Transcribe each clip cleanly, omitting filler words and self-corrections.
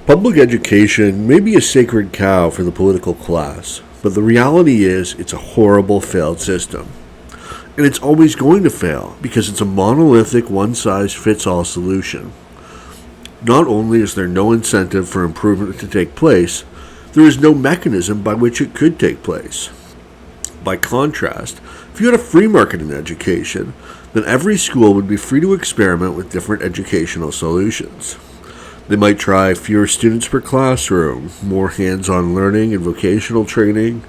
Public education may be a sacred cow for the political class, but the reality is it's a horrible failed system. And it's always going to fail because it's a monolithic one-size-fits-all solution. Not only is there no incentive for improvement to take place, there is no mechanism by which it could take place. By contrast, if you had a free market in education, then every school would be free to experiment with different educational solutions. They might try fewer students per classroom, more hands-on learning and vocational training,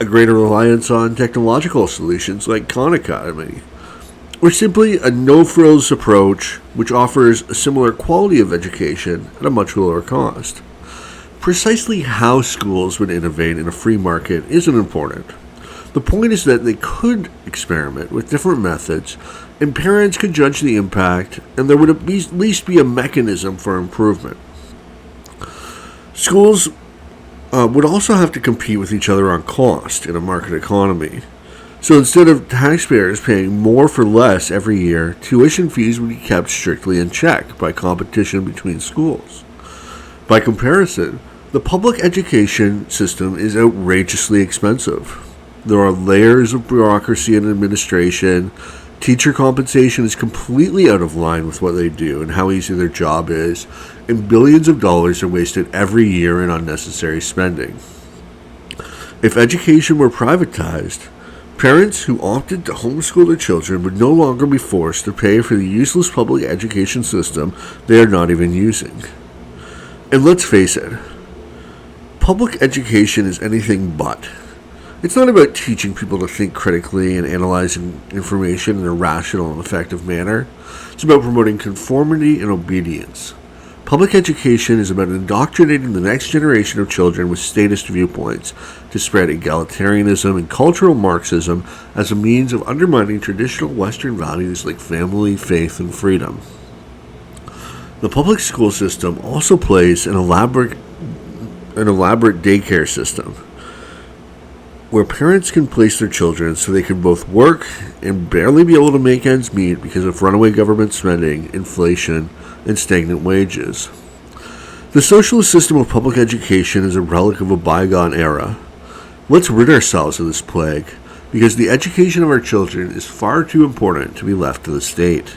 a greater reliance on technological solutions like Khan Academy, or simply a no-frills approach which offers a similar quality of education at a much lower cost. Precisely how schools would innovate in a free market isn't important. The point is that they could experiment with different methods, and parents could judge the impact, and there would at least be a mechanism for improvement. Schools would also have to compete with each other on cost in a market economy. So instead of taxpayers paying more for less every year, tuition fees would be kept strictly in check by competition between schools. By comparison, the public education system is outrageously expensive. There are layers of bureaucracy and administration. Teacher compensation is completely out of line with what they do and how easy their job is, and billions of dollars are wasted every year in unnecessary spending. If education were privatized, parents who opted to homeschool their children would no longer be forced to pay for the useless public education system they are not even using. And let's face it, public education is anything but. It's not about teaching people to think critically and analyzing information in a rational and effective manner. It's about promoting conformity and obedience. Public education is about indoctrinating the next generation of children with statist viewpoints to spread egalitarianism and cultural Marxism as a means of undermining traditional Western values like family, faith, and freedom. The public school system also plays an elaborate daycare system, where parents can place their children so they can both work and barely be able to make ends meet because of runaway government spending, inflation, and stagnant wages. The socialist system of public education is a relic of a bygone era. Let's rid ourselves of this plague, because the education of our children is far too important to be left to the state.